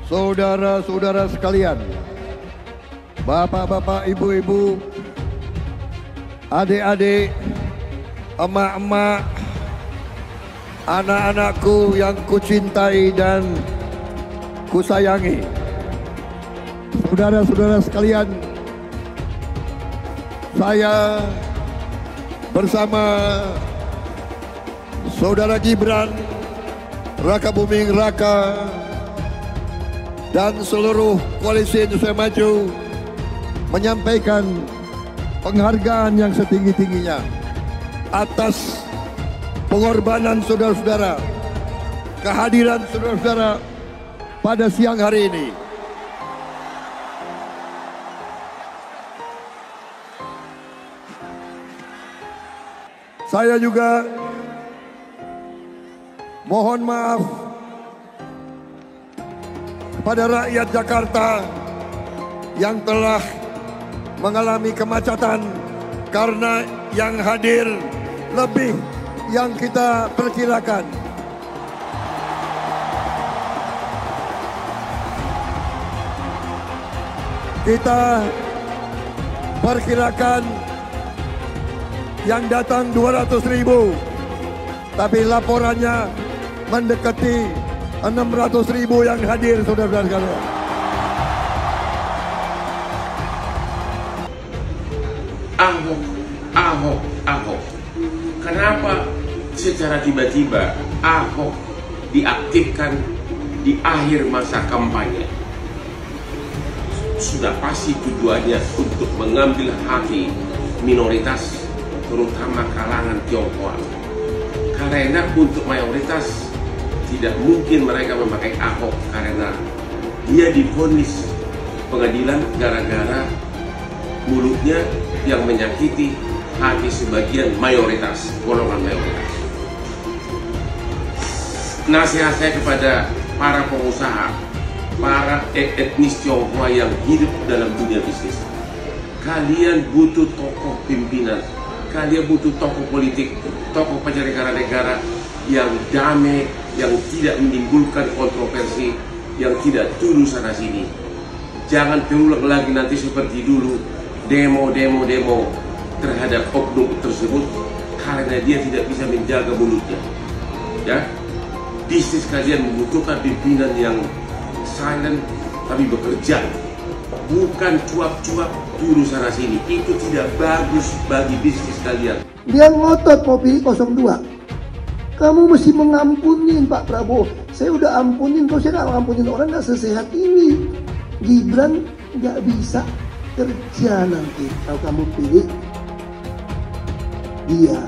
saudara-saudara sekalian, bapak-bapak, ibu-ibu, adik-adik, emak-emak, anak-anakku yang kucintai dan kusayangi, saudara-saudara sekalian, saya bersama Saudara Gibran Rakabuming Raka dan seluruh koalisi Indonesia Maju menyampaikan penghargaan yang setinggi-tingginya atas pengorbanan saudara-saudara, kehadiran saudara-saudara pada siang hari ini. Saya juga mohon maaf kepada rakyat Jakarta yang telah mengalami kemacetan karena yang hadir lebih yang kita perkirakan. Kita perkirakan yang datang 200.000, tapi laporannya mendekati 600.000 yang hadir, saudara-saudara sekalian. Ahok. Kenapa secara tiba-tiba Ahok diaktifkan di akhir masa kampanye? Sudah pasti tujuannya untuk mengambil hati minoritas, terutama kalangan Tionghoa. Karena untuk mayoritas tidak mungkin mereka memakai Ahok karena dia divonis pengadilan gara-gara mulutnya yang menyakiti hati sebagian mayoritas, golongan mayoritas. Nasihat saya kepada para pengusaha, para etnis Tionghoa yang hidup dalam dunia bisnis, kalian butuh tokoh pimpinan, kalian butuh tokoh politik, tokoh penyelenggara negara yang damai, yang tidak menimbulkan kontroversi, yang tidak turun sana sini. Jangan terulang lagi nanti seperti dulu demo terhadap oknum tersebut karena dia tidak bisa menjaga mulutnya. Ya, bisnis kalian membutuhkan pimpinan yang silent tapi bekerja, bukan cuap-cuap turun sana sini. Itu tidak bagus bagi bisnis kalian. Dia ngotot mau pilih 02. Kamu mesti mengampunin Pak Prabowo. Saya udah ampunin, kau saya nggak ngampunin orang nggak sesehat ini. Gibran nggak bisa kerja nanti kalau kamu pilih dia.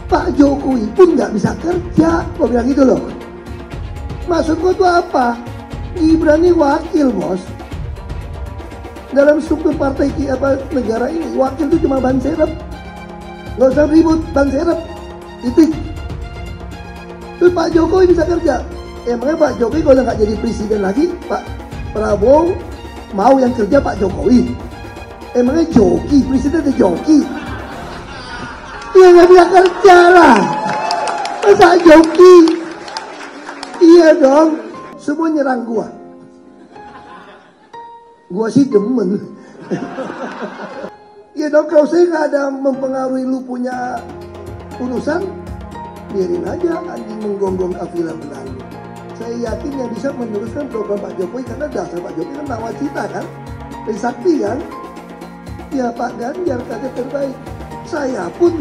Pak Jokowi pun nggak bisa kerja. Kau bilang gitu loh. Maksud gua tuh apa? Gibran ini wakil, bos. Dalam struktur partai negara ini, wakil itu cuma ban serep. Nggak usah ribut, ban serep. Titik. Terus Pak Jokowi bisa kerja. Emangnya Pak Jokowi kalau nggak jadi presiden lagi, Pak Prabowo mau yang kerja Pak Jokowi? Emangnya joki, presiden itu joki? Ya nggak bisa kerja lah. Masa joki? Iya dong. Semua nyerang gua. Gua sih demen. Ya dong, kalau saya nggak ada mempengaruhi lu punya urusan, biarin aja anjing menggonggong kafilah menang. Saya yakin yang bisa meneruskan program Pak Jokowi karena dasar Pak Jokowi kan nawacita kan, Trisakti kan. Ya Pak Ganjar kader terbaik. Saya pun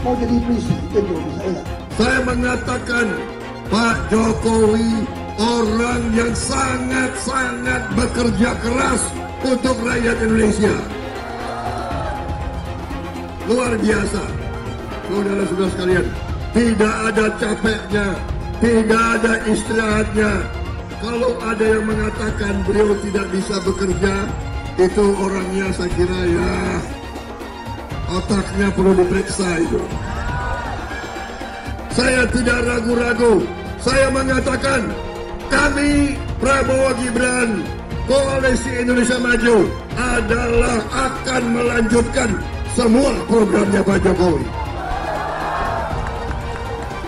mau jadi presiden dong saya. Saya mengatakan Pak Jokowi orang yang sangat-sangat bekerja keras untuk rakyat Indonesia. Luar biasa, saudara-saudara sekalian. Tidak ada capeknya, tidak ada istirahatnya. Kalau ada yang mengatakan beliau tidak bisa bekerja, itu orangnya saya kira ya otaknya perlu diperiksa itu. Saya tidak ragu-ragu. Saya mengatakan kami Prabowo Gibran, Koalisi Indonesia Maju adalah akan melanjutkan semua programnya Pak Jokowi.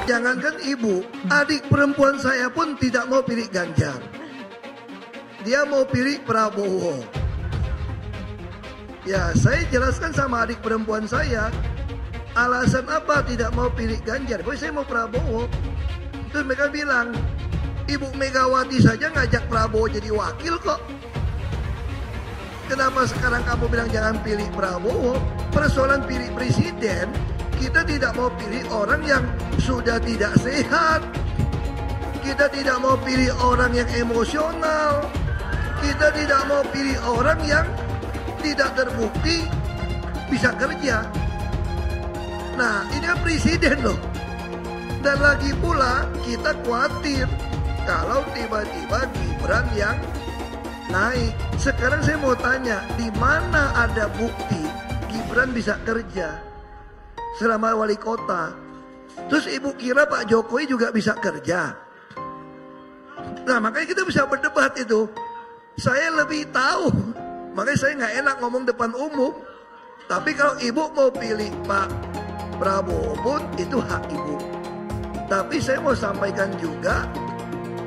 Jangankan ibu, adik perempuan saya pun tidak mau pilih Ganjar. dia mau pilih Prabowo. Ya, saya jelaskan sama adik perempuan saya, alasan apa tidak mau pilih Ganjar. Boy, saya mau Prabowo. Terus mereka bilang, Ibu Megawati saja ngajak Prabowo jadi wakil kok. Kenapa sekarang kamu bilang jangan pilih Prabowo? Persoalan pilih presiden, kita tidak mau pilih orang yang sudah tidak sehat. Kita tidak mau pilih orang yang emosional. Kita tidak mau pilih orang yang tidak terbukti bisa kerja. Nah, ini kan presiden loh. Dan lagi pula kita khawatir kalau tiba-tiba Gibran yang naik. Sekarang saya mau tanya, di mana ada bukti Gibran bisa kerja selama wali kota? Terus ibu kira Pak Jokowi juga bisa kerja? Nah, makanya kita bisa berdebat itu. Saya lebih tahu, makanya saya nggak enak ngomong depan umum. Tapi kalau ibu mau pilih Pak Prabowo pun itu hak ibu. Tapi saya mau sampaikan juga,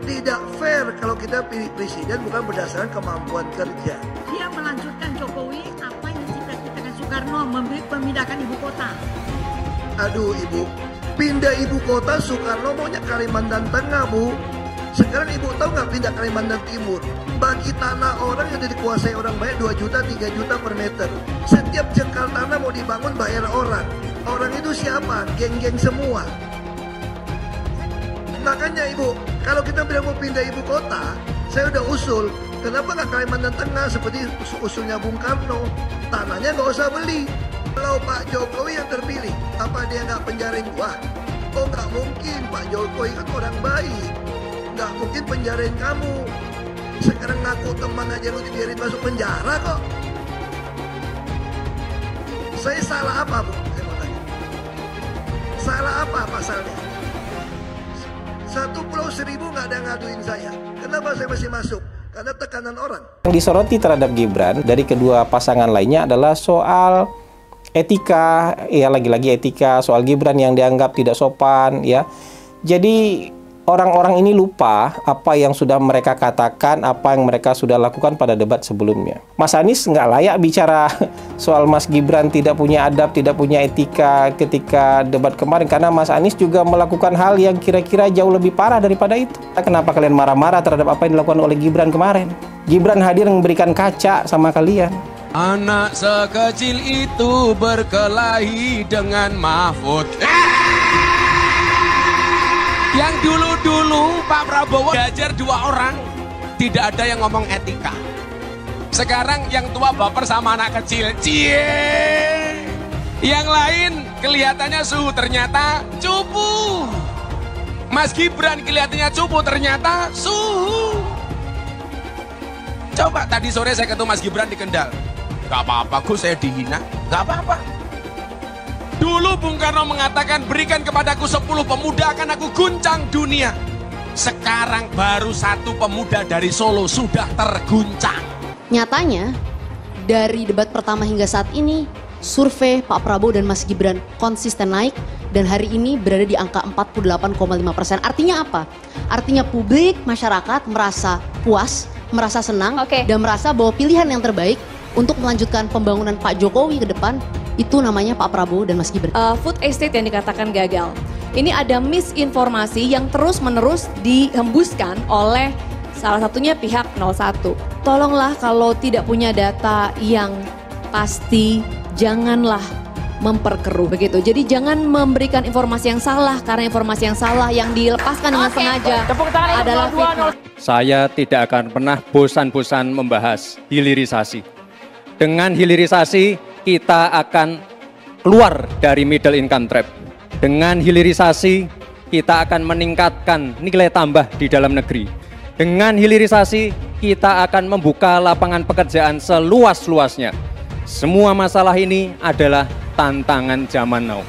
tidak fair kalau kita pilih presiden bukan berdasarkan kemampuan kerja. Dia melanjutkan Jokowi apa yang dicita-citakan Soekarno, memindahkan ibu kota. Aduh ibu, pindah ibu kota Soekarno maunya Kalimantan Tengah bu. Sekarang ibu tahu nggak pindah Kalimantan Timur? Bagi tanah orang yang dikuasai orang banyak 2 juta, 3 juta per meter. Setiap jengkal tanah mau dibangun bayar orang. Orang itu siapa? Geng-geng semua. Makanya ibu, kalau kita bilang mau pindah ibu kota, saya udah usul. Kenapa nggak Kalimantan Tengah seperti usulnya Bung Karno? Tanahnya nggak usah beli. Kalau Pak Jokowi yang terpilih, apa dia nggak penjarain gua? Oh nggak mungkin, Pak Jokowi kan orang baik. Nggak mungkin penjarain kamu. Sekarang ngaku teman aja lu dibiarin masuk penjara kok. Saya salah apa bu? Saya mau tanya. Salah apa pasalnya? 1 Pulau Seribu nggak ada ngaduin saya. Kenapa saya masih masuk? Karena tekanan orang. Yang disoroti terhadap Gibran dari kedua pasangan lainnya adalah soal etika, ya lagi-lagi etika, soal Gibran yang dianggap tidak sopan, ya. Jadi orang-orang ini lupa apa yang sudah mereka katakan, apa yang mereka sudah lakukan pada debat sebelumnya. Mas Anies nggak layak bicara soal Mas Gibran tidak punya adab, tidak punya etika ketika debat kemarin, karena Mas Anies juga melakukan hal yang kira-kira jauh lebih parah daripada itu. Kenapa kalian marah-marah terhadap apa yang dilakukan oleh Gibran kemarin? Gibran hadir memberikan kaca sama kalian. Anak sekecil itu berkelahi dengan Mahfud. Yang dulu-dulu Pak Prabowo diajar 2 orang, tidak ada yang ngomong etika. Sekarang yang tua baper sama anak kecil, cie. Yang lain kelihatannya suhu, ternyata cupu. Mas Gibran kelihatannya cupu, ternyata suhu. Coba tadi sore saya ketemu Mas Gibran di Kendal. Gak apa-apa, Gus, saya dihina. Gak apa-apa. Dulu Bung Karno mengatakan, berikan kepadaku 10 pemuda akan aku guncang dunia. Sekarang baru 1 pemuda dari Solo sudah terguncang. Nyatanya, dari debat pertama hingga saat ini, survei Pak Prabowo dan Mas Gibran konsisten naik dan hari ini berada di angka 48,5%. Artinya apa? Artinya publik, masyarakat merasa puas, merasa senang, dan merasa bahwa pilihan yang terbaik untuk melanjutkan pembangunan Pak Jokowi ke depan itu namanya Pak Prabowo dan Mas Gibran. Food estate yang dikatakan gagal. Ini ada misinformasi yang terus-menerus dihembuskan oleh salah satunya pihak 01. Tolonglah kalau tidak punya data yang pasti, janganlah memperkeruh begitu. Jadi jangan memberikan informasi yang salah, karena informasi yang salah yang dilepaskan dengan sengaja adalah fitnah. Saya tidak akan pernah bosan-bosan membahas hilirisasi. Dengan hilirisasi kita akan keluar dari middle income trap. Dengan hilirisasi kita akan meningkatkan nilai tambah di dalam negeri. Dengan hilirisasi kita akan membuka lapangan pekerjaan seluas-luasnya. Semua masalah ini adalah tantangan zaman now,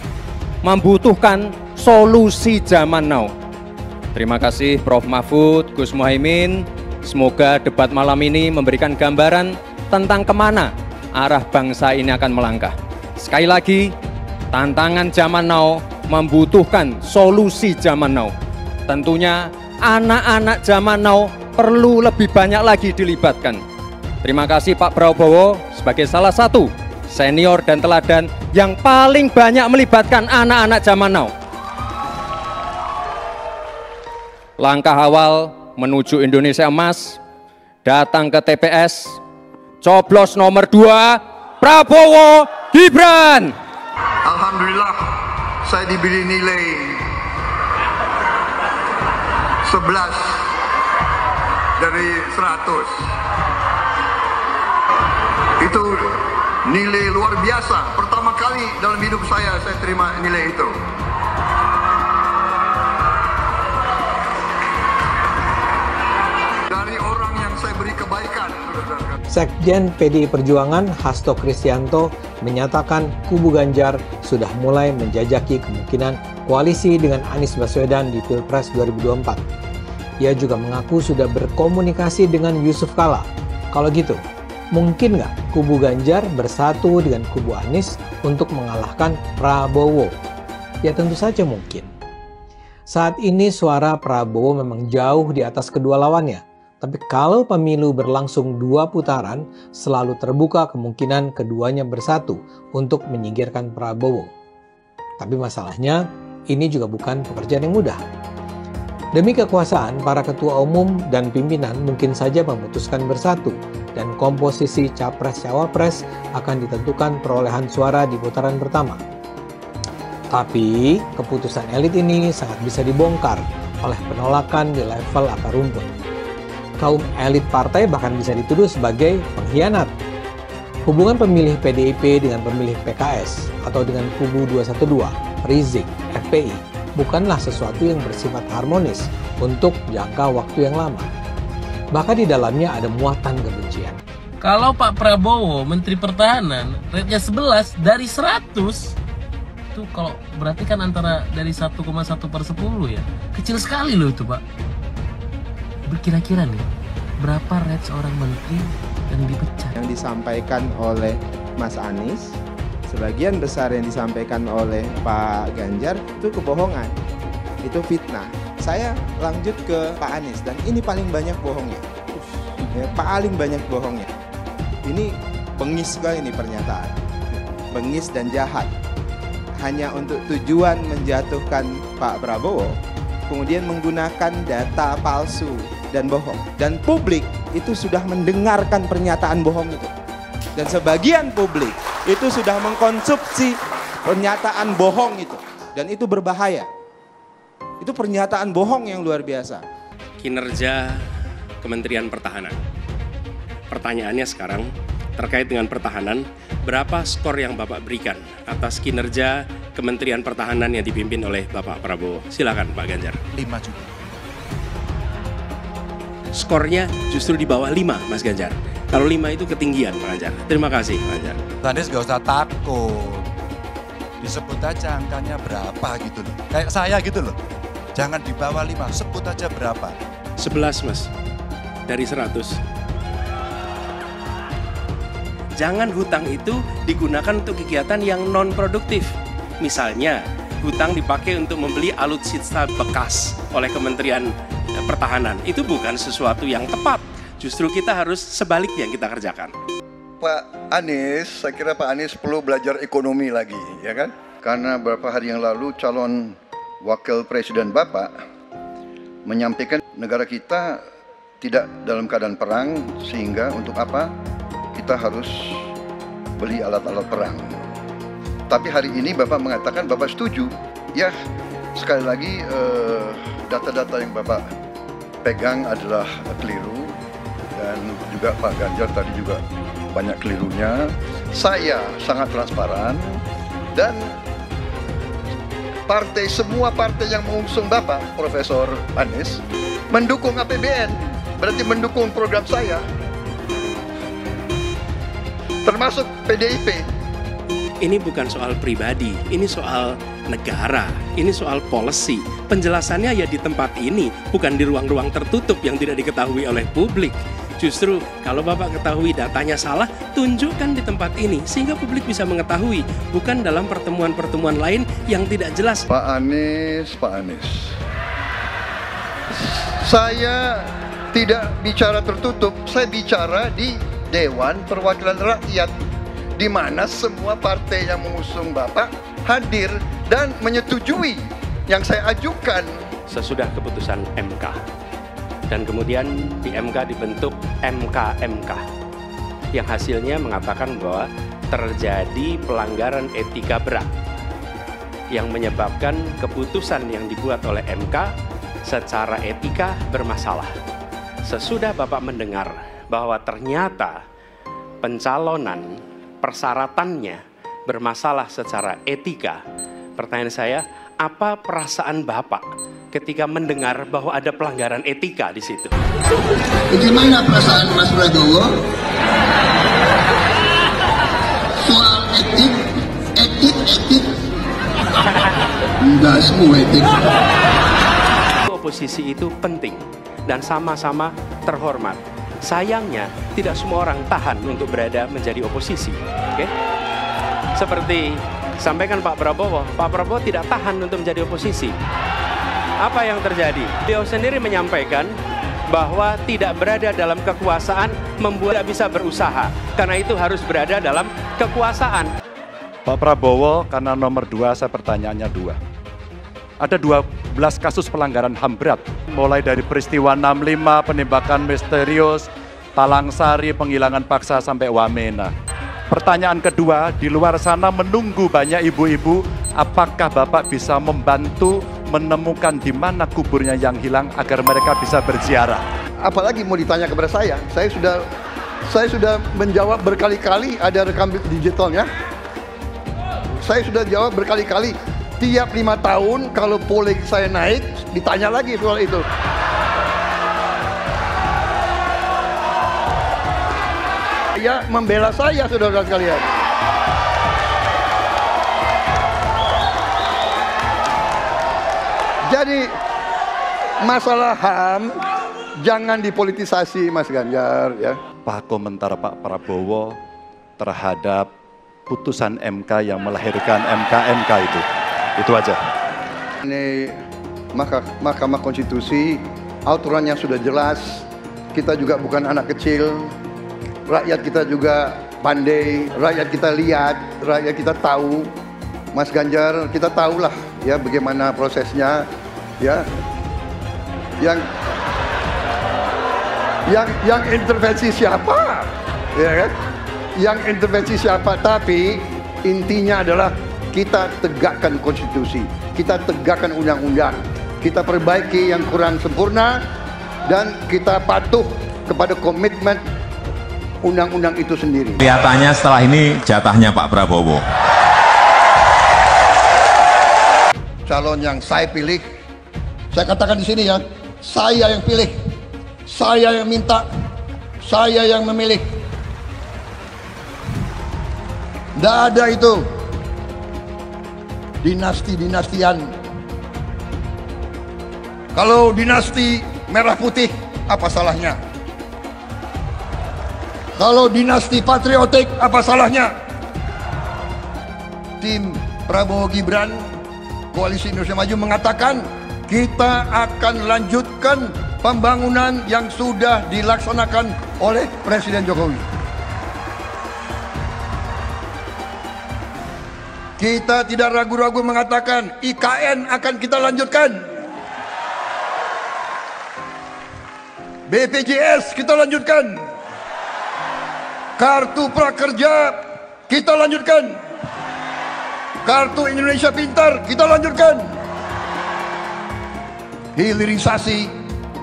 membutuhkan solusi zaman now. Terima kasih Prof. Mahfud, Gus Muhaimin. Semoga debat malam ini memberikan gambaran tentang kemana arah bangsa ini akan melangkah. Sekali lagi, tantangan zaman now membutuhkan solusi zaman now. Tentunya anak-anak zaman now perlu lebih banyak lagi dilibatkan. Terima kasih Pak Prabowo sebagai salah satu senior dan teladan yang paling banyak melibatkan anak-anak zaman now. Langkah awal menuju Indonesia Emas, datang ke TPS, coblos nomor 2, Prabowo Gibran. Alhamdulillah, saya diberi nilai 11 dari 100. Itu nilai luar biasa. Pertama kali dalam hidup saya terima nilai itu. Dari orang yang saya beri kebaikan. Sekjen PDI Perjuangan Hasto Kristianto menyatakan kubu Ganjar sudah mulai menjajaki kemungkinan koalisi dengan Anies Baswedan di Pilpres 2024. Ia juga mengaku sudah berkomunikasi dengan Yusuf Kala. Kalau gitu, mungkin nggak kubu Ganjar bersatu dengan kubu Anies untuk mengalahkan Prabowo? Ya tentu saja mungkin. Saat ini suara Prabowo memang jauh di atas kedua lawannya. Tapi kalau pemilu berlangsung 2 putaran, selalu terbuka kemungkinan keduanya bersatu untuk menyingkirkan Prabowo. Tapi masalahnya, ini juga bukan pekerjaan yang mudah. Demi kekuasaan, para ketua umum dan pimpinan mungkin saja memutuskan bersatu, dan komposisi capres-cawapres akan ditentukan perolehan suara di putaran pertama. Tapi, keputusan elit ini sangat bisa dibongkar oleh penolakan di level akar rumput. Kaum elit partai bahkan bisa dituduh sebagai pengkhianat. Hubungan pemilih PDIP dengan pemilih PKS atau dengan kubu 212, Rizik, FPI, bukanlah sesuatu yang bersifat harmonis untuk jangka waktu yang lama. Bahkan di dalamnya ada muatan kebencian. Kalau Pak Prabowo, Menteri Pertahanan, rate-nya 11 dari 100, itu kalau berarti kan antara dari 1,1/10 ya. Kecil sekali loh itu Pak. Kira-kira nih, berapa rate seorang menteri yang dipecat? Yang disampaikan oleh Mas Anies, sebagian besar yang disampaikan oleh Pak Ganjar itu kebohongan, itu fitnah. Saya lanjut ke Pak Anies, dan ini paling banyak bohongnya, ya, paling banyak bohongnya. Ini bengis sekali ini pernyataan, bengis dan jahat, hanya untuk tujuan menjatuhkan Pak Prabowo, kemudian menggunakan data palsu dan bohong. Dan publik itu sudah mendengarkan pernyataan bohong itu. Dan sebagian publik itu sudah mengkonsumsi pernyataan bohong itu. Dan itu berbahaya. Itu pernyataan bohong yang luar biasa. Kinerja Kementerian Pertahanan. Pertanyaannya sekarang terkait dengan pertahanan, berapa skor yang Bapak berikan atas kinerja Kementerian Pertahanan yang dipimpin oleh Bapak Prabowo? Silakan Pak Ganjar. 5 juga. Skornya justru di bawah 5, Mas Ganjar. Kalau 5 itu ketinggian, Pak Ganjar. Terima kasih, Pak Ganjar. Anies gak usah takut. Disebut aja angkanya berapa gitu loh. Kayak saya gitu loh. Jangan di bawah 5, sebut aja berapa. 11, Mas. Dari 100. Jangan hutang itu digunakan untuk kegiatan yang non-produktif. Misalnya, hutang dipakai untuk membeli alutsista bekas oleh Kementerian Pertahanan. Itu bukan sesuatu yang tepat. Justru kita harus sebaliknya yang kita kerjakan. Pak Anies, saya kira Pak Anies perlu belajar ekonomi lagi, ya kan? Karena beberapa hari yang lalu calon wakil presiden Bapak menyampaikan negara kita tidak dalam keadaan perang, sehingga untuk apa kita harus beli alat-alat perang. Tapi hari ini Bapak mengatakan Bapak setuju. Ya, sekali lagi data-data yang Bapak pegang adalah keliru, dan juga Pak Ganjar tadi juga banyak kelirunya. Saya sangat transparan, dan semua partai yang mengusung Bapak Profesor Anies mendukung APBN, berarti mendukung program saya, termasuk PDIP. Ini bukan soal pribadi, ini soal negara, ini soal policy. Penjelasannya ya di tempat ini, bukan di ruang-ruang tertutup yang tidak diketahui oleh publik. Justru kalau Bapak ketahui datanya salah, tunjukkan di tempat ini sehingga publik bisa mengetahui, bukan dalam pertemuan-pertemuan lain yang tidak jelas. Pak Anies, saya tidak bicara tertutup, saya bicara di Dewan Perwakilan Rakyat, di mana semua partai yang mengusung Bapak hadir dan menyetujui yang saya ajukan. Sesudah keputusan MK, dan kemudian di MK dibentuk MK yang hasilnya mengatakan bahwa terjadi pelanggaran etika berat yang menyebabkan keputusan yang dibuat oleh MK secara etika bermasalah. Sesudah Bapak mendengar bahwa ternyata pencalonan persyaratannya bermasalah secara etika, pertanyaan saya, apa perasaan Bapak ketika mendengar bahwa ada pelanggaran etika di situ? Bagaimana perasaan Mas Prabowo? Soal etik. Enggak semua etik. Oposisi itu penting dan sama-sama terhormat. Sayangnya tidak semua orang tahan untuk berada menjadi oposisi. Oke? Seperti sampaikan Pak Prabowo tidak tahan untuk menjadi oposisi. Apa yang terjadi? Beliau sendiri menyampaikan bahwa tidak berada dalam kekuasaan membuat tidak bisa berusaha. Karena itu harus berada dalam kekuasaan. Pak Prabowo, karena nomor 2, saya pertanyaannya 2. Ada 12 kasus pelanggaran HAM berat, mulai dari peristiwa 65, penembakan misterius, Talang Sari, penghilangan paksa, sampai Wamena. Pertanyaan kedua, di luar sana menunggu banyak ibu-ibu, apakah Bapak bisa membantu menemukan di mana kuburnya yang hilang agar mereka bisa berziarah? Apalagi mau ditanya kepada saya sudah menjawab berkali-kali, ada rekam digitalnya. Saya sudah jawab berkali-kali, tiap 5 tahun kalau polik saya naik, ditanya lagi soal itu. Ya, membela saya, saudara sekalian. Jadi, masalah HAM jangan dipolitisasi, Mas Ganjar, ya. Pak, komentar Pak Prabowo terhadap putusan MK yang melahirkan MK itu aja. Ini Mahkamah Konstitusi, aturannya sudah jelas. Kita juga bukan anak kecil, rakyat kita juga pandai, rakyat kita lihat, rakyat kita tahu. Mas Ganjar, kita tahulah ya bagaimana prosesnya, ya. Yang intervensi siapa, ya kan? Yang intervensi siapa, tapi intinya adalah kita tegakkan konstitusi, kita tegakkan undang-undang, kita perbaiki yang kurang sempurna, dan kita patuh kepada komitmen undang-undang itu sendiri. Kelihatannya setelah ini jatahnya Pak Prabowo. Calon yang saya pilih, saya katakan di sini ya, saya yang pilih, saya yang minta, saya yang memilih. Tidak ada itu dinasti-dinastian. Kalau dinasti merah putih, apa salahnya? Kalau dinasti patriotik, apa salahnya? Tim Prabowo Gibran, Koalisi Indonesia Maju mengatakan kita akan lanjutkan pembangunan yang sudah dilaksanakan oleh Presiden Jokowi. Kita tidak ragu-ragu mengatakan IKN akan kita lanjutkan. BPJS kita lanjutkan. Kartu Prakerja kita lanjutkan. Kartu Indonesia Pintar kita lanjutkan. Hilirisasi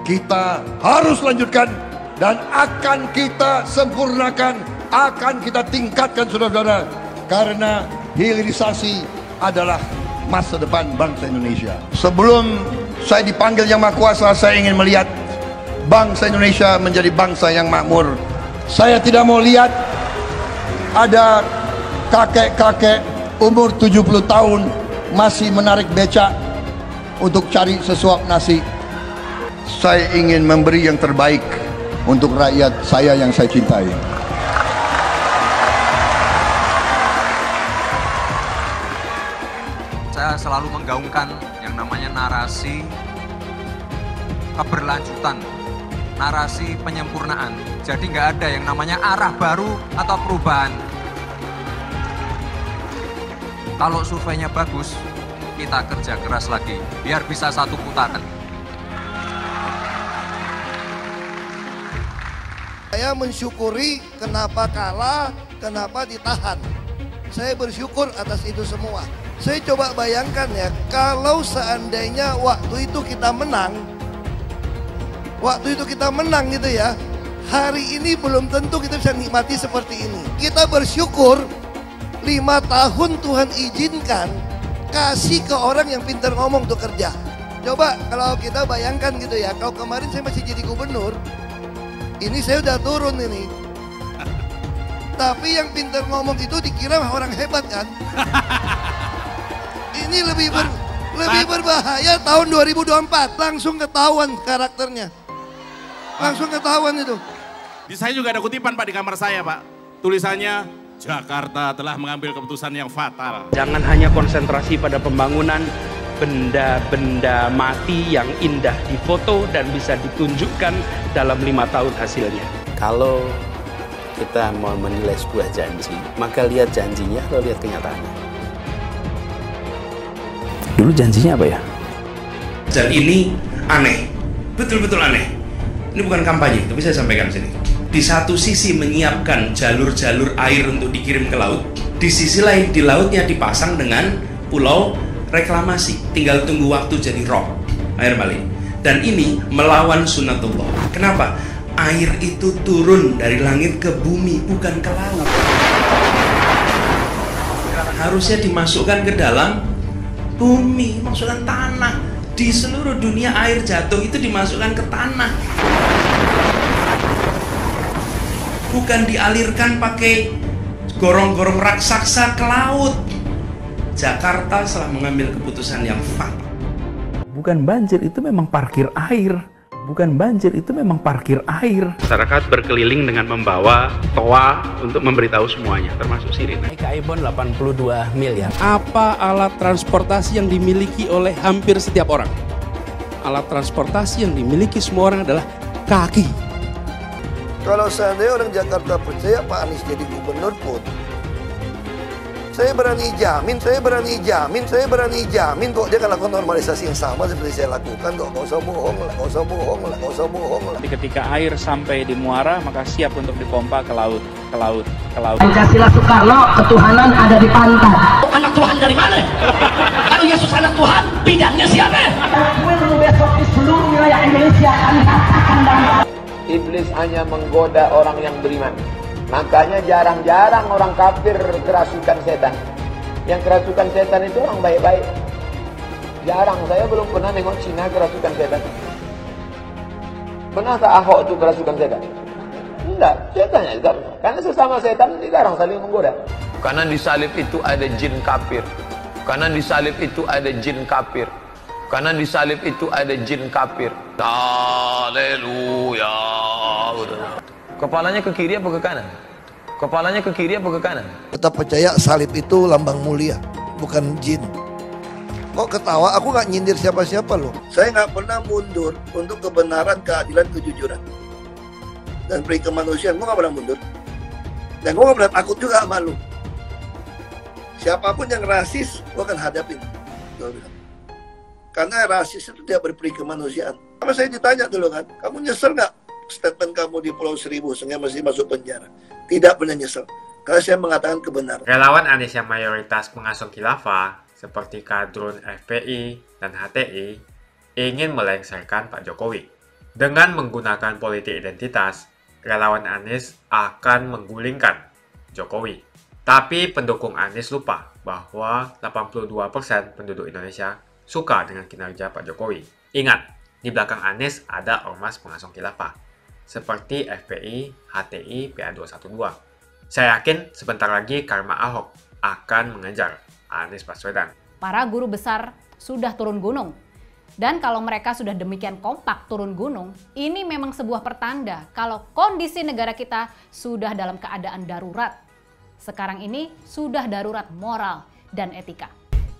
kita harus lanjutkan dan akan kita sempurnakan, akan kita tingkatkan, saudara-saudara, karena hilirisasi adalah masa depan bangsa Indonesia. Sebelum saya dipanggil Yang Maha Kuasa, saya ingin melihat bangsa Indonesia menjadi bangsa yang makmur. Saya tidak mau lihat ada kakek-kakek umur 70 tahun masih menarik becak untuk cari sesuap nasi. Saya ingin memberi yang terbaik untuk rakyat saya yang saya cintai. Saya selalu menggaungkan yang namanya narasi keberlanjutan narasi penyempurnaan. Jadi nggak ada yang namanya arah baru atau perubahan. Kalau surveinya bagus, kita kerja keras lagi, biar bisa satu putaran. Saya mensyukuri kenapa kalah, kenapa ditahan. Saya bersyukur atas itu semua. Saya coba bayangkan ya, kalau seandainya waktu itu kita menang gitu ya, hari ini belum tentu kita bisa nikmati seperti ini. Kita bersyukur 5 tahun Tuhan izinkan kasih ke orang yang pintar ngomong untuk kerja. Coba kalau kita bayangkan gitu ya, kalau kemarin saya masih jadi gubernur, ini saya udah turun ini. Tapi yang pintar ngomong itu dikira orang hebat kan? Ini lebih berbahaya tahun 2024. Langsung ketahuan karakternya. Langsung ketahuan itu. Di saya juga ada kutipan Pak di kamar saya Pak. Tulisannya, Jakarta telah mengambil keputusan yang fatal. Jangan hanya konsentrasi pada pembangunan benda-benda mati yang indah difoto dan bisa ditunjukkan dalam 5 tahun hasilnya. Kalau kita mau menilai sebuah janji, maka lihat janjinya atau lihat kenyataannya. Dulu janjinya apa ya? Dan ini aneh, betul-betul aneh. Ini bukan kampanye, tapi saya sampaikan sini. Di satu sisi menyiapkan jalur-jalur air untuk dikirim ke laut, di sisi lain di lautnya dipasang dengan pulau reklamasi, tinggal tunggu waktu jadi rob, air balik. Dan ini melawan sunatullah. Kenapa? Air itu turun dari langit ke bumi, bukan ke laut. Harusnya dimasukkan ke dalam bumi, masukkan tanah. Di seluruh dunia air jatuh itu dimasukkan ke tanah. Bukan dialirkan pakai gorong-gorong raksasa ke laut. Jakarta telah mengambil keputusan yang fatal. Bukan banjir, itu memang parkir air. Bukan banjir, itu memang parkir air. Masyarakat berkeliling dengan membawa toa untuk memberitahu semuanya, termasuk sirine. Ibon 82 miliar. Apa alat transportasi yang dimiliki oleh hampir setiap orang? Alat transportasi yang dimiliki semua orang adalah kaki. Kalau seandainya orang Jakarta percaya Pak Anies jadi gubernur pun, saya berani jamin kok dia akan lakukan normalisasi yang sama seperti saya lakukan kok. Gak usah bohong lah. Ketika air sampai di muara, maka siap untuk dipompa ke laut. Pancasila Soekarno, ketuhanan ada di pantai. Anak Tuhan dari mana? Kalau Yesus anak Tuhan, bidangnya siapa? Besok di seluruh wilayah Indonesia kami katakan dan Iblis hanya menggoda orang yang beriman. Makanya jarang-jarang orang kafir kerasukan setan. Yang kerasukan setan itu orang baik-baik. Jarang, saya belum pernah nengok Cina kerasukan setan. Pernah tak Ahok itu kerasukan setan? Enggak, setannya juga pernah. Karena sesama setan dilarang saling menggoda. Karena di salib itu ada jin kafir. Karena di salib itu ada jin kafir. Karena di salib itu ada jin kafir. Haleluya. Kepalanya ke kiri apa ke kanan? Kepalanya ke kiri apa ke kanan? Tetap percaya salib itu lambang mulia, bukan jin. Kok ketawa? Aku nggak nyindir siapa-siapa loh. Saya nggak pernah mundur untuk kebenaran, keadilan, kejujuran, dan peri kemanusiaan. Gue nggak pernah mundur. Dan gue nggak pernah takut juga sama lu. Siapapun yang rasis, gue akan hadapin. Karena rasis itu tidak berperi kemanusiaan. Sama saya ditanya dulu kan, kamu nyesel nggak statement kamu di Pulau Seribu sehingga masih masuk penjara? Tidak pernah nyesel, karena saya mengatakan kebenaran. Relawan Anies yang mayoritas mengasuh khilafah, seperti kadrun FPI dan HTI, ingin melengsarkan Pak Jokowi. Dengan menggunakan politik identitas, relawan Anies akan menggulingkan Jokowi. Tapi pendukung Anies lupa bahwa 82% penduduk Indonesia suka dengan kinerja Pak Jokowi. Ingat, di belakang Anies ada ormas pengasuh khilafah, seperti FPI, HTI, PA212. Saya yakin sebentar lagi karma Ahok akan mengejar Anies Baswedan. Para guru besar sudah turun gunung. Dan kalau mereka sudah demikian kompak turun gunung, ini memang sebuah pertanda kalau kondisi negara kita sudah dalam keadaan darurat. Sekarang ini sudah darurat moral dan etika.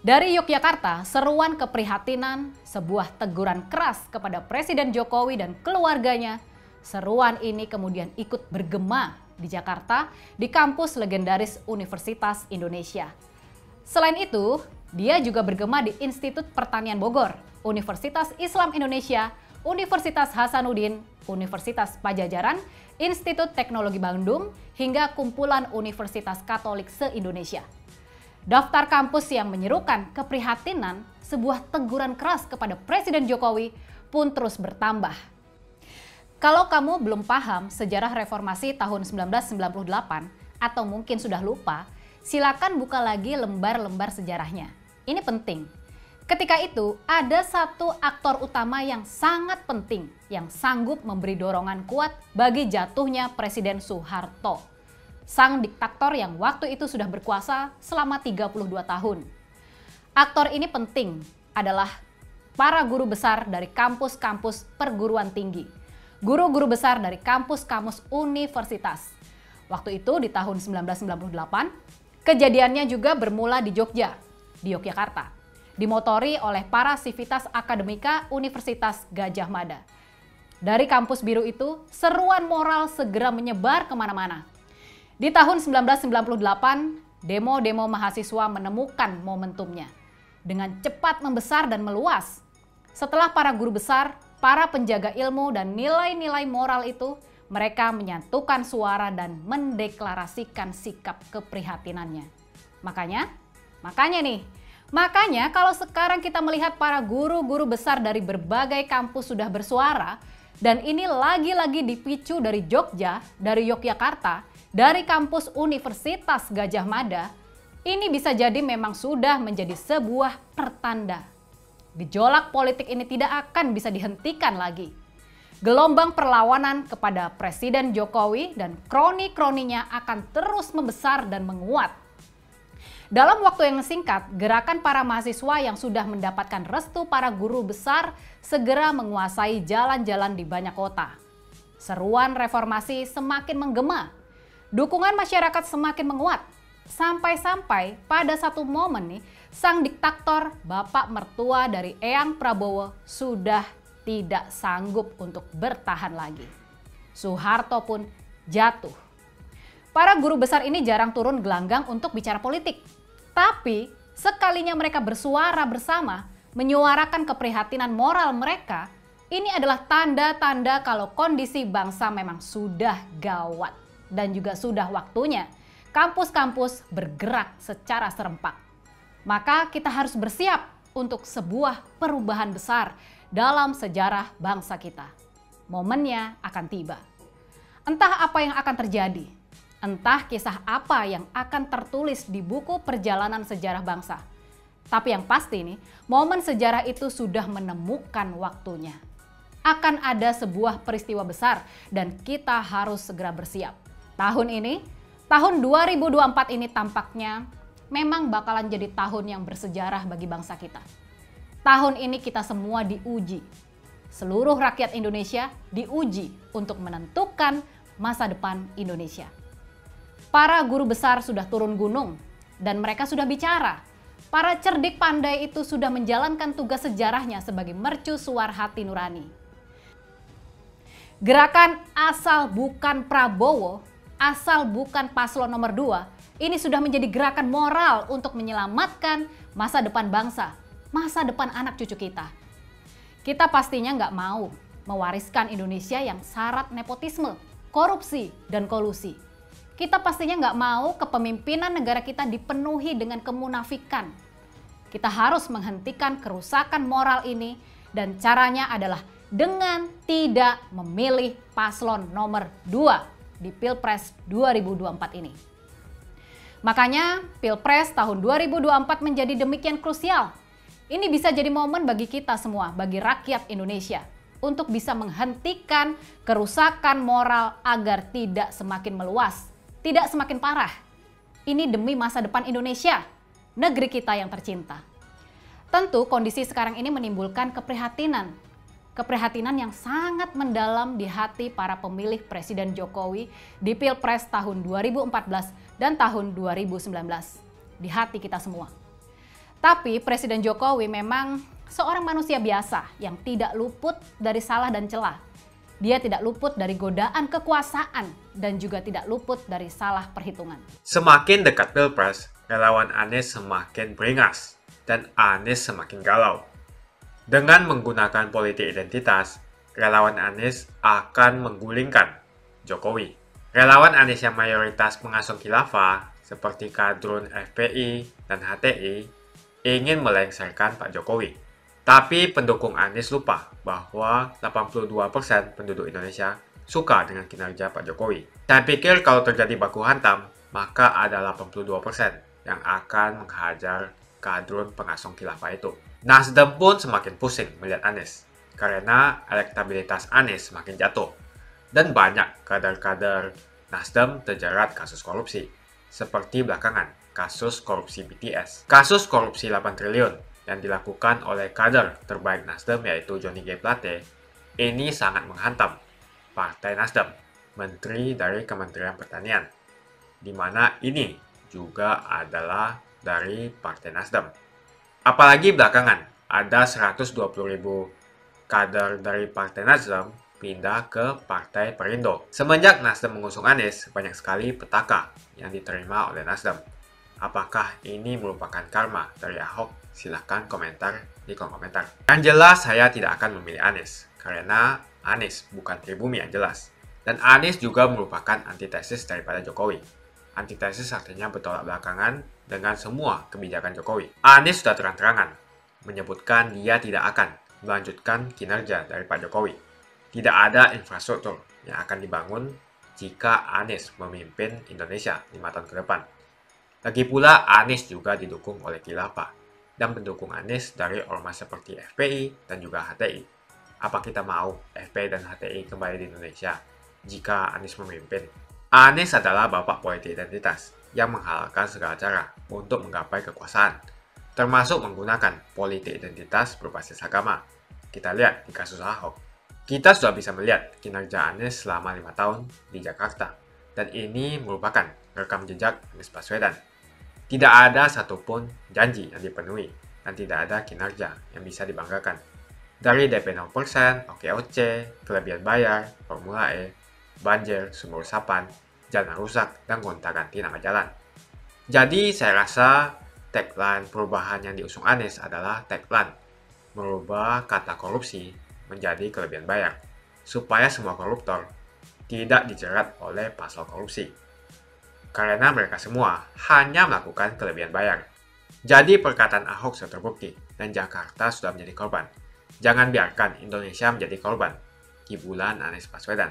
Dari Yogyakarta, seruan keprihatinan, sebuah teguran keras kepada Presiden Jokowi dan keluarganya Seruan ini kemudian ikut bergema di Jakarta di kampus legendaris Universitas Indonesia. Selain itu, dia juga bergema di Institut Pertanian Bogor, Universitas Islam Indonesia, Universitas Hasanuddin, Universitas Pajajaran, Institut Teknologi Bandung, hingga kumpulan Universitas Katolik se-Indonesia. Daftar kampus yang menyerukan keprihatinan sebuah teguran keras kepada Presiden Jokowi pun terus bertambah. Kalau kamu belum paham sejarah reformasi tahun 1998 atau mungkin sudah lupa, silakan buka lagi lembar-lembar sejarahnya. Ini penting. Ketika itu, ada satu aktor utama yang sangat penting yang sanggup memberi dorongan kuat bagi jatuhnya Presiden Soeharto, sang diktator yang waktu itu sudah berkuasa selama 32 tahun. Aktor ini penting adalah para guru besar dari kampus-kampus perguruan tinggi, guru-guru besar dari kampus-kampus universitas. Waktu itu di tahun 1998, kejadiannya juga bermula di Jogja, di Yogyakarta, dimotori oleh para Civitas Akademika Universitas Gadjah Mada. Dari kampus biru itu, seruan moral segera menyebar kemana-mana. Di tahun 1998, demo-demo mahasiswa menemukan momentumnya. Dengan cepat membesar dan meluas. Setelah para guru besar, para penjaga ilmu dan nilai-nilai moral itu, mereka menyatukan suara dan mendeklarasikan sikap keprihatinannya. Makanya kalau sekarang kita melihat para guru-guru besar dari berbagai kampus sudah bersuara, dan ini lagi-lagi dipicu dari Jogja, dari Yogyakarta, dari kampus Universitas Gadjah Mada, ini bisa jadi memang sudah menjadi sebuah pertanda. Gejolak politik ini tidak akan bisa dihentikan lagi. Gelombang perlawanan kepada Presiden Jokowi dan kroni-kroninya akan terus membesar dan menguat. Dalam waktu yang singkat, gerakan para mahasiswa yang sudah mendapatkan restu para guru besar segera menguasai jalan-jalan di banyak kota. Seruan reformasi semakin menggema, dukungan masyarakat semakin menguat, sampai-sampai pada satu momen nih, sang diktator bapak mertua dari Eyang Prabowo sudah tidak sanggup untuk bertahan lagi. Soeharto pun jatuh. Para guru besar ini jarang turun gelanggang untuk bicara politik. Tapi sekalinya mereka bersuara bersama, menyuarakan keprihatinan moral mereka, ini adalah tanda-tanda kalau kondisi bangsa memang sudah gawat. Dan juga sudah waktunya kampus-kampus bergerak secara serempak. Maka kita harus bersiap untuk sebuah perubahan besar dalam sejarah bangsa kita. Momennya akan tiba. Entah apa yang akan terjadi. Entah kisah apa yang akan tertulis di buku perjalanan sejarah bangsa. Tapi yang pasti nih, momen sejarah itu sudah menemukan waktunya. Akan ada sebuah peristiwa besar dan kita harus segera bersiap. Tahun ini, tahun 2024 ini tampaknya memang bakalan jadi tahun yang bersejarah bagi bangsa kita. Tahun ini kita semua diuji. Seluruh rakyat Indonesia diuji untuk menentukan masa depan Indonesia. Para guru besar sudah turun gunung dan mereka sudah bicara. Para cerdik pandai itu sudah menjalankan tugas sejarahnya sebagai mercusuar hati nurani. Gerakan asal bukan Prabowo, asal bukan paslon nomor 2, ini sudah menjadi gerakan moral untuk menyelamatkan masa depan bangsa, masa depan anak cucu kita. Kita pastinya nggak mau mewariskan Indonesia yang syarat nepotisme, korupsi, dan kolusi. Kita pastinya nggak mau kepemimpinan negara kita dipenuhi dengan kemunafikan. Kita harus menghentikan kerusakan moral ini dan caranya adalah dengan tidak memilih paslon nomor 2 di Pilpres 2024 ini. Makanya Pilpres tahun 2024 menjadi demikian krusial. Ini bisa jadi momen bagi kita semua, bagi rakyat Indonesia, untuk bisa menghentikan kerusakan moral agar tidak semakin meluas, tidak semakin parah. Ini demi masa depan Indonesia, negeri kita yang tercinta. Tentu kondisi sekarang ini menimbulkan keprihatinan. Keprihatinan yang sangat mendalam di hati para pemilih Presiden Jokowi di Pilpres tahun 2014 dan tahun 2019. Di hati kita semua. Tapi Presiden Jokowi memang seorang manusia biasa yang tidak luput dari salah dan celah. Dia tidak luput dari godaan kekuasaan dan juga tidak luput dari salah perhitungan. Semakin dekat Pilpres, relawan Anies semakin beringas dan Anies semakin galau. Dengan menggunakan politik identitas, relawan Anies akan menggulingkan Jokowi. Relawan Anies yang mayoritas mengusung khilafah seperti kadrun FPI dan HTI ingin melengsarkan Pak Jokowi. Tapi pendukung Anies lupa bahwa 82% penduduk Indonesia suka dengan kinerja Pak Jokowi. Saya pikir kalau terjadi baku hantam, maka ada 82% yang akan menghajar kadrun pengasong khilafah itu. Nasdem pun semakin pusing melihat Anies, karena elektabilitas Anies semakin jatuh. Dan banyak kader-kader Nasdem terjerat kasus korupsi, seperti belakangan kasus korupsi BTS. Kasus korupsi 8 triliun yang dilakukan oleh kader terbaik Nasdem yaitu Johnny G. Plate, ini sangat menghantam Partai Nasdem, menteri dari Kementerian Pertanian, di mana ini juga adalah dari Partai Nasdem. Apalagi belakangan ada 120.000 kader dari Partai Nasdem pindah ke Partai Perindo. Semenjak Nasdem mengusung Anies, banyak sekali petaka yang diterima oleh Nasdem. Apakah ini merupakan karma dari Ahok? Silahkan komentar di kolom komentar. Yang jelas saya tidak akan memilih Anies, karena Anies bukan pribumi yang jelas. Dan Anies juga merupakan antitesis daripada Jokowi. Antitesis artinya bertolak belakangan dengan semua kebijakan Jokowi. Anies sudah terang-terangan menyebutkan dia tidak akan melanjutkan kinerja dari Pak Jokowi. Tidak ada infrastruktur yang akan dibangun jika Anies memimpin Indonesia 5 tahun ke depan. Lagi pula Anies juga didukung oleh khilafah dan pendukung Anies dari ormas seperti FPI dan juga HTI. Apa kita mau FPI dan HTI kembali di Indonesia jika Anies memimpin? Anies adalah bapak politik identitas yang menghalalkan segala cara untuk menggapai kekuasaan, termasuk menggunakan politik identitas berbasis agama. Kita lihat di kasus Ahok. Kita sudah bisa melihat kinerja Anies selama 5 tahun di Jakarta, dan ini merupakan rekam jejak Anies Baswedan. Tidak ada satupun janji yang dipenuhi dan tidak ada kinerja yang bisa dibanggakan. Dari DP 0%, OKOC, kelebihan bayar, Formula E, banjir, sumur resapan, jalan rusak, dan gonta-ganti nama jalan. Jadi saya rasa tagline perubahan yang diusung Anies adalah tagline merubah kata korupsi menjadi kelebihan bayar, supaya semua koruptor tidak dijerat oleh pasal korupsi. Karena mereka semua hanya melakukan kelebihan bayar. Jadi perkataan Ahok sudah terbukti dan Jakarta sudah menjadi korban. Jangan biarkan Indonesia menjadi korban kibulan Anies Baswedan.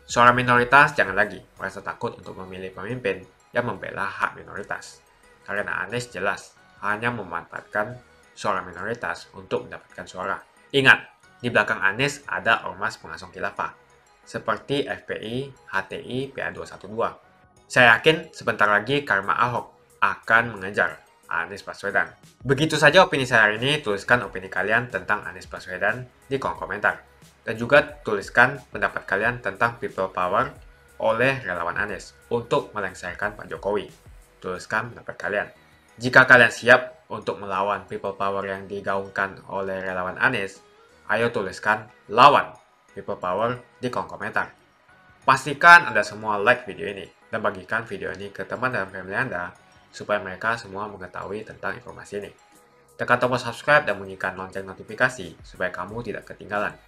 Suara minoritas jangan lagi merasa takut untuk memilih pemimpin yang membela hak minoritas. Karena Anies jelas hanya memanfaatkan suara minoritas untuk mendapatkan suara. Ingat, di belakang Anies ada ormas pengasong khilafah seperti FPI, HTI, PA212. Saya yakin sebentar lagi karma Ahok akan mengejar Anies Baswedan. Begitu saja opini saya hari ini. Tuliskan opini kalian tentang Anies Baswedan di kolom komentar. Dan juga tuliskan pendapat kalian tentang people power oleh relawan Anies untuk melengsarkan Pak Jokowi. Tuliskan pendapat kalian. Jika kalian siap untuk melawan people power yang digaungkan oleh relawan Anies, ayo tuliskan lawan people power di kolom komentar. Pastikan Anda semua like video ini dan bagikan video ini ke teman dan family Anda supaya mereka semua mengetahui tentang informasi ini. Tekan tombol subscribe dan bunyikan lonceng notifikasi supaya kamu tidak ketinggalan